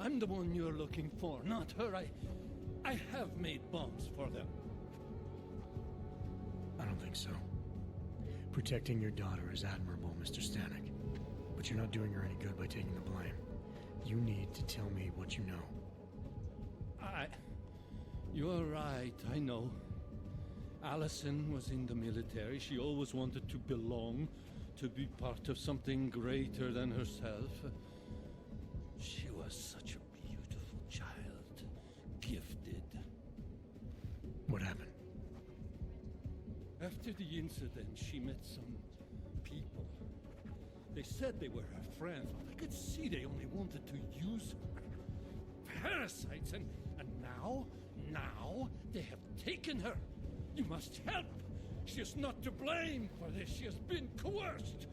I'm the one you're looking for, not her. I have made bombs for them. I don't think so. Protecting your daughter is admirable, Mr. Stanek. But you're not doing her any good by taking the blame. You need to tell me what you know. You're right, I know. Allison was in the military. She always wanted to belong, to be part of something greater than herself. She was such a beautiful child, gifted. What happened? After the incident, she met some people. They said they were her friends, but I could see they only wanted to use her. Parasites, and now they have taken her. You must help. She is not to blame for this. She has been coerced.